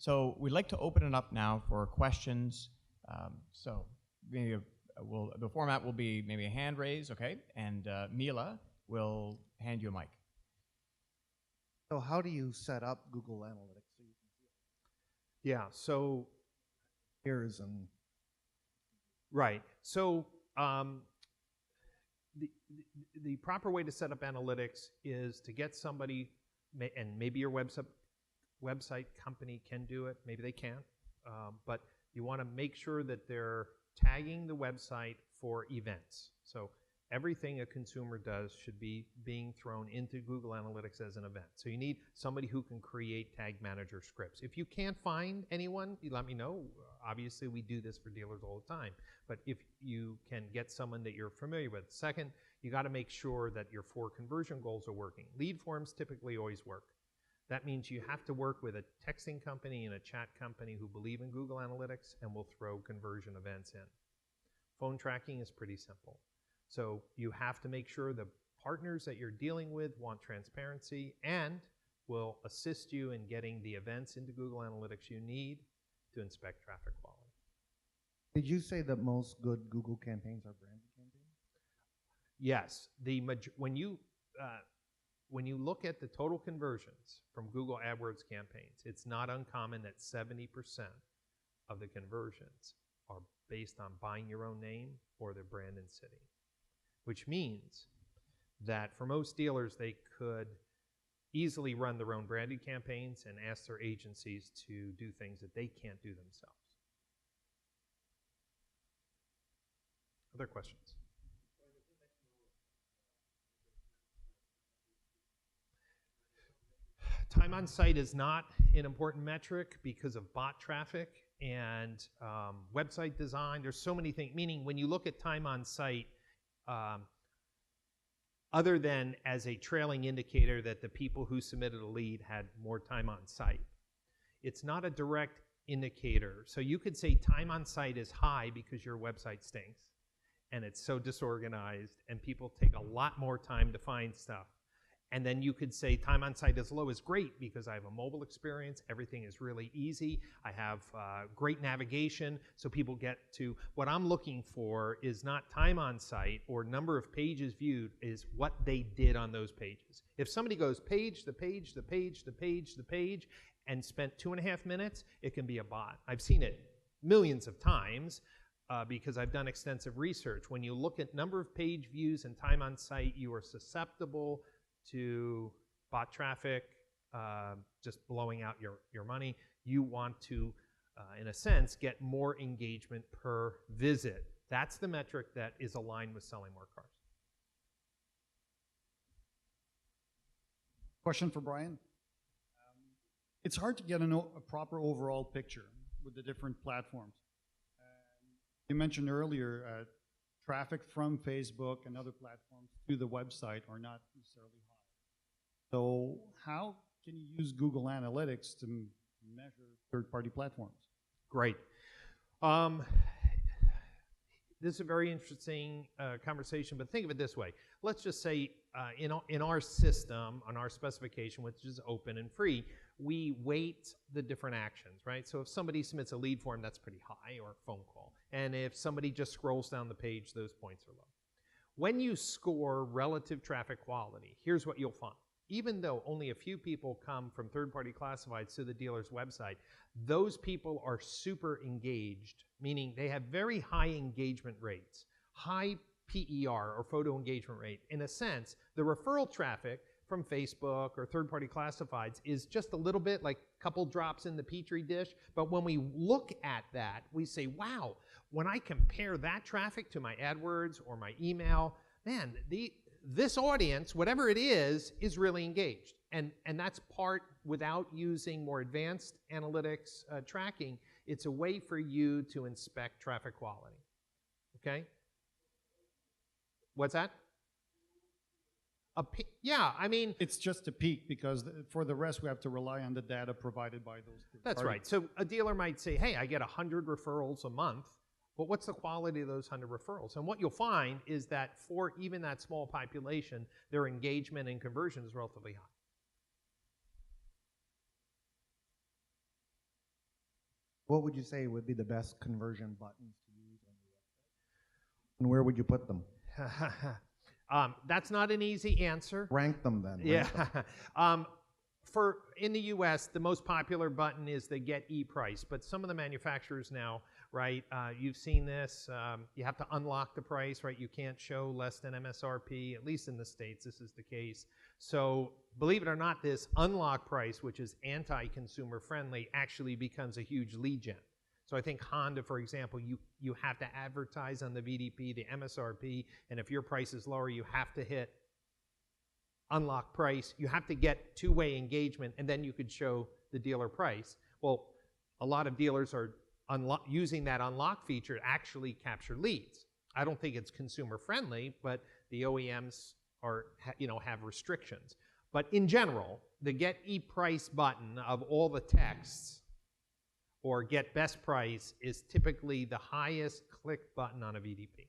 So we'd like to open it up now for questions. So maybe the format will be maybe a hand raise, okay? And Mila will hand you a mic. So how do you set up Google Analytics so you can see it? Yeah, so Here's and right. So the proper way to set up analytics is to get somebody, and maybe your website company can do it, maybe they can't, but you want to make sure that they're tagging the website for events. So everything a consumer does should be being thrown into Google Analytics as an event. So you need somebody who can create tag manager scripts. If you can't find anyone, you let me know. Obviously, we do this for dealers all the time. But if you can get someone that you're familiar with. Second, you got to make sure that your 4 conversion goals are working. Lead forms typically always work. That means you have to work with a texting company and a chat company who believe in Google Analytics and will throw conversion events in. Phone tracking is pretty simple. So you have to make sure the partners that you're dealing with want transparency and will assist you in getting the events into Google Analytics you need to inspect traffic quality. did you say that most good Google campaigns are branded campaigns? Yes, when you look at the total conversions from Google AdWords campaigns, it's not uncommon that 70% of the conversions are based on buying your own name or their brand and city, which means that for most dealers, they could easily run their own branded campaigns and ask their agencies to do things that they can't do themselves. Other questions? Time on site is not an important metric because of bot traffic and website design. There's so many things, meaning when you look at time on site, other than as a trailing indicator that the people who submitted a lead had more time on site, it's not a direct indicator. So you could say time on site is high because your website stinks and it's so disorganized and people take a lot more time to find stuff. And then you could say time on site is low is great because I have a mobile experience, everything is really easy, I have great navigation, so people get to, what I'm looking for is not time on site or number of pages viewed, is what they did on those pages. If somebody goes page, the page, the page, the page, the page, and spent 2.5 minutes, it can be a bot. I've seen it millions of times because I've done extensive research. When you look at number of page views and time on site, you are susceptible to bot traffic, just blowing out your money. You want to, in a sense, get more engagement per visit. That's the metric that is aligned with selling more cars. Question for Brian. It's hard to get a proper overall picture with the different platforms. You mentioned earlier traffic from Facebook and other platforms to the website are not necessarily high. So how can you use Google Analytics to measure third-party platforms? Great. This is a very interesting conversation, but think of it this way. Let's just say in our system, on our specification, which is open and free, we weight the different actions, right? So if somebody submits a lead form, that's pretty high, or a phone call. And if somebody just scrolls down the page, those points are low. When you score relative traffic quality, here's what you'll find. Even though only a few people come from third-party classifieds to the dealer's website, those people are super engaged, meaning they have very high engagement rates, high PER, or photo engagement rate. In a sense, the referral traffic from Facebook or third-party classifieds is just a little bit like a couple drops in the Petri dish, but when we look at that, we say, wow, when I compare that traffic to my AdWords or my email, man, this audience, whatever it is really engaged. And that's part, without using more advanced analytics tracking, it's a way for you to inspect traffic quality. Okay? What's that? Yeah, I mean... It's just a peak because for the rest we have to rely on the data provided by those two. That's right. So a dealer might say, hey, I get 100 referrals a month. But what's the quality of those 100 referrals? And what you'll find is that for even that small population, their engagement and conversion is relatively high. What would you say would be the best conversion buttons to use on your website? And where would you put them? That's not an easy answer. Rank them then. Yeah. In the US, the most popular button is the Get E-Price, but some of the manufacturers now, right, you've seen this, you have to unlock the price, right? You can't show less than MSRP, at least in the States, this is the case. So believe it or not, this unlock price, which is anti-consumer friendly, actually becomes a huge lead gen. So I think Honda, for example, you have to advertise on the VDP, the MSRP, and if your price is lower, you have to hit unlock price. You have to get two-way engagement, and then you could show the dealer price. Well, a lot of dealers are using that unlock feature to actually capture leads. I don't think it's consumer friendly, but the OEMs are, have restrictions. But in general, the Get E-Price button of all the texts or Get Best Price is typically the highest click button on a VDP.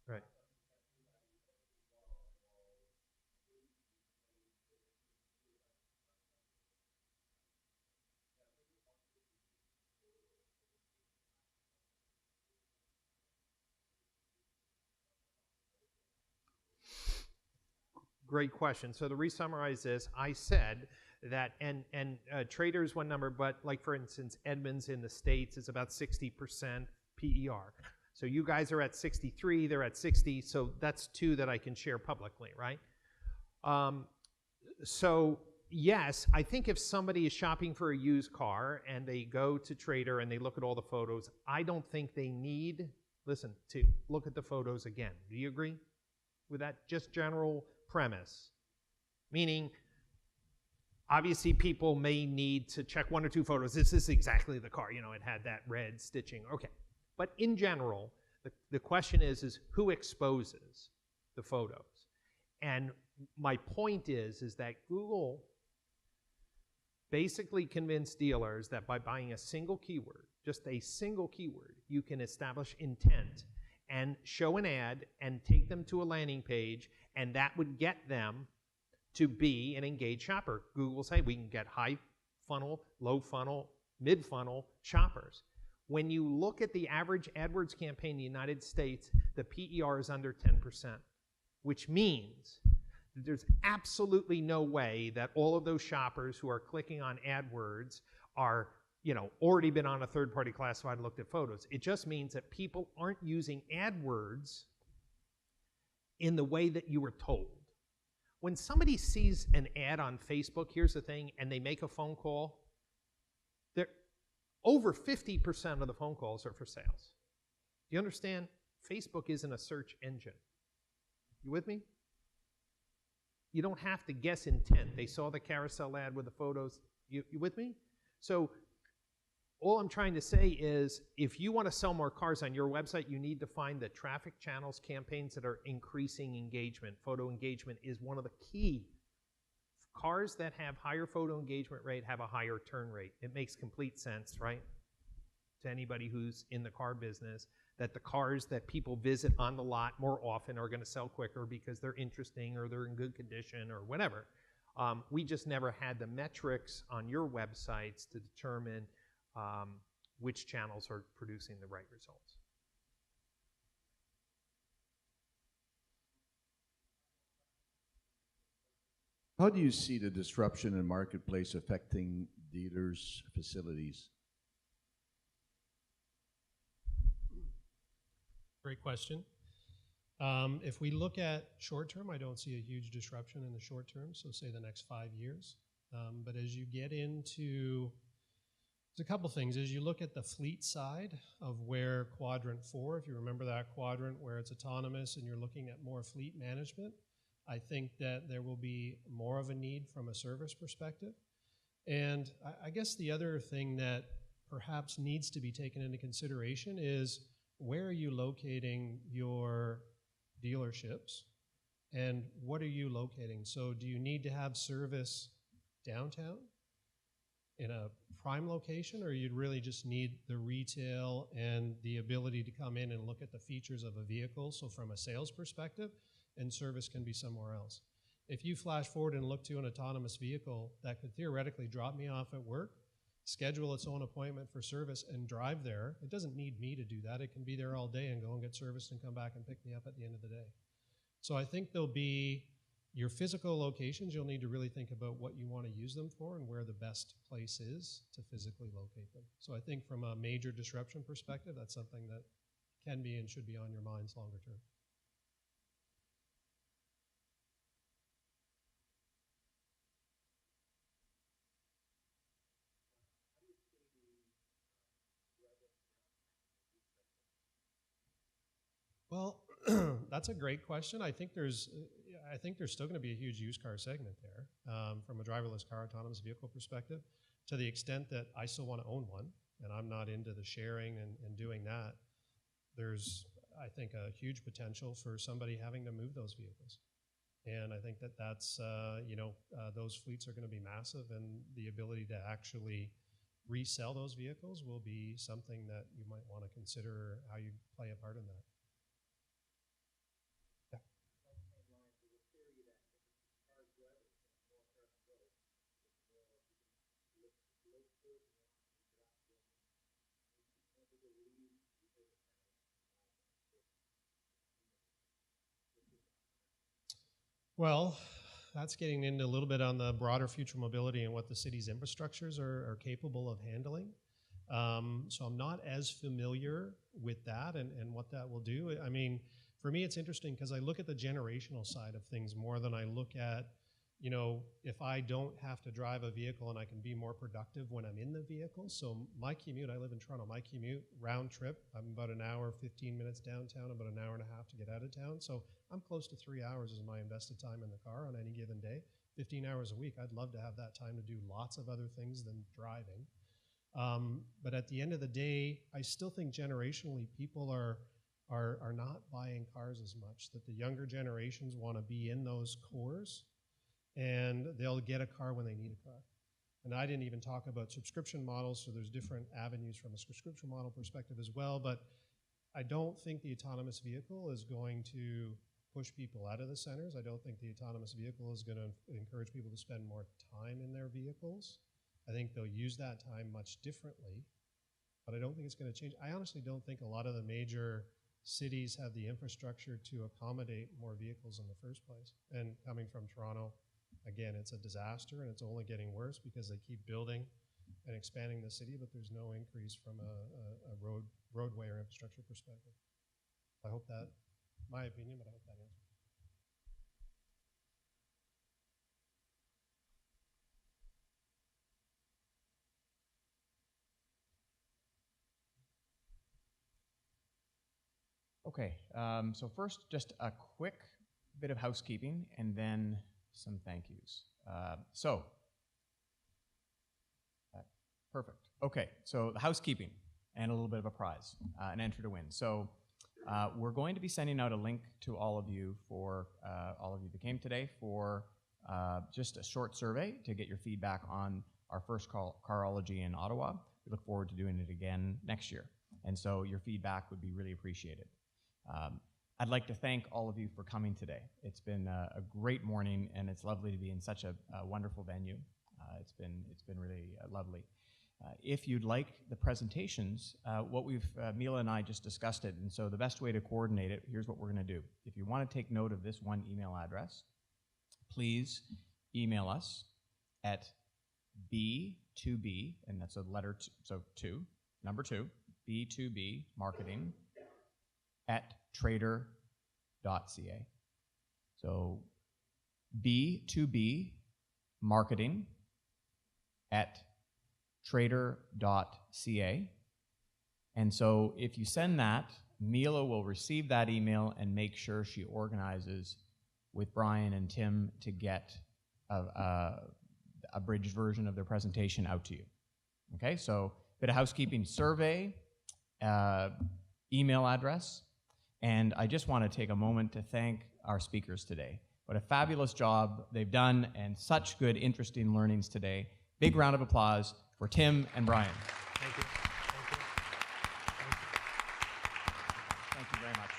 Right. Great question. So to re-summarize this, I said that, and Trader is one number, but like for instance, Edmunds in the States is about 60% PER. So you guys are at 63, they're at 60, so that's two that I can share publicly, right? So yes, I think if somebody is shopping for a used car and they go to Trader and they look at all the photos, I don't think they need, to look at the photos again. Do you agree with that just general premise? Meaning, obviously people may need to check one or two photos. This is exactly the car, it had that red stitching, okay. But in general, the question is who exposes the photos? And my point is that Google basically convinced dealers that by buying a single keyword, just a single keyword, you can establish intent and show an ad and take them to a landing page, and that would get them to be an engaged shopper. Google say we can get high funnel, low funnel, mid funnel shoppers. When you look at the average AdWords campaign in the United States, the PER is under 10%, which means that there's absolutely no way that all of those shoppers who are clicking on AdWords are already been on a third-party classified and looked at photos. It just means that people aren't using AdWords in the way that you were told. When somebody sees an ad on Facebook, here's the thing, and they make a phone call, over 50% of the phone calls are for sales. Do you understand? Facebook isn't a search engine. You with me? You don't have to guess intent. They saw the carousel ad with the photos. You with me? So all I'm trying to say is if you want to sell more cars on your website, you need to find the traffic channels, campaigns that are increasing engagement. Photo engagement is one of the key. Cars that have higher photo engagement rate have a higher turn rate. It makes complete sense, right? To anybody who's in the car business, that the cars that people visit on the lot more often are going to sell quicker because they're interesting or they're in good condition or whatever. We just never had the metrics on your websites to determine which channels are producing the right results. How do you see the disruption in marketplace affecting dealers' facilities? Great question. If we look at short term, I don't see a huge disruption in the short term, so say the next 5 years. But as you get into, there's a couple things. As you look at the fleet side of where quadrant 4, if you remember that quadrant where it's autonomous and you're looking at more fleet management, I think that there will be more of a need from a service perspective. And I guess the other thing that perhaps needs to be taken into consideration is where are you locating your dealerships and what are you locating? So do you need to have service downtown? in a prime location, or you'd really just need the retail and the ability to come in and look at the features of a vehicle. So from a sales perspective, and service can be somewhere else. If you flash forward and look to an autonomous vehicle that could theoretically drop me off at work, schedule its own appointment for service, and drive there, it doesn't need me to do that. It can be there all day and go and get serviced and come back and pick me up at the end of the day. So I think there'll be your physical locations. You'll need to really think about what you want to use them for and where the best place is to physically locate them. So I think from a major disruption perspective, that's something that can be and should be on your minds longer term. Well, that's a great question. I think there's still going to be a huge used car segment there from a driverless car autonomous vehicle perspective, to the extent that I still want to own one, and I'm not into the sharing and doing that. There's, I think, a huge potential for somebody having to move those vehicles. And I think that that's, those fleets are going to be massive, and the ability to actually resell those vehicles will be something that you might want to consider how you play a part in that. Well, that's getting into a little bit on the broader future mobility and what the city's infrastructures are capable of handling. So I'm not as familiar with that and what that will do. I mean, for me, it's interesting because I look at the generational side of things more than I look at, if I don't have to drive a vehicle and I can be more productive when I'm in the vehicle. So my commute, I live in Toronto, my commute round trip, I'm about an hour, 15 minutes downtown, about an hour and a half to get out of town. So I'm close to 3 hours is my invested time in the car on any given day. 15 hours a week, I'd love to have that time to do lots of other things than driving. But at the end of the day, I still think generationally people are not buying cars as much, that the younger generations want to be in those cores, and they'll get a car when they need a car. And I didn't even talk about subscription models, so there's different avenues from a subscription model perspective as well, but I don't think the autonomous vehicle is going to push people out of the centers. I don't think the autonomous vehicle is going to encourage people to spend more time in their vehicles. I think they'll use that time much differently, but I don't think it's going to change. I honestly don't think a lot of the major cities have the infrastructure to accommodate more vehicles in the first place. And coming from Toronto, again, it's a disaster, and it's only getting worse because they keep building and expanding the city, but there's no increase from a roadway or infrastructure perspective. I hope that, my opinion, but I hope that answers. Okay, so first, just a quick bit of housekeeping, and then some thank yous. Perfect. Okay, so the housekeeping and a little bit of a prize, an entry to win. So we're going to be sending out a link to all of you that came today for just a short survey to get your feedback on our first Carology in Ottawa. We look forward to doing it again next year. And so your feedback would be really appreciated. I'd like to thank all of you for coming today. It's been a great morning, and it's lovely to be in such a wonderful venue. It's been really lovely. If you'd like the presentations, what Mila and I just discussed it, and so the best way to coordinate it, here's what we're going to do. If you want to take note of this one email address, please email us at B2B, and that's a letter, number 2, B2B marketing at trader.ca. So B2B marketing at trader.ca. And so if you send that, Mila will receive that email and make sure she organizes with Brian and Tim to get a abridged version of their presentation out to you. Okay, so bit of housekeeping: survey, email address, and I just want to take a moment to thank our speakers today. What a fabulous job they've done, and such good, interesting learnings today. Big round of applause for Tim and Brian. Thank you. Thank you. Thank you. Thank you very much.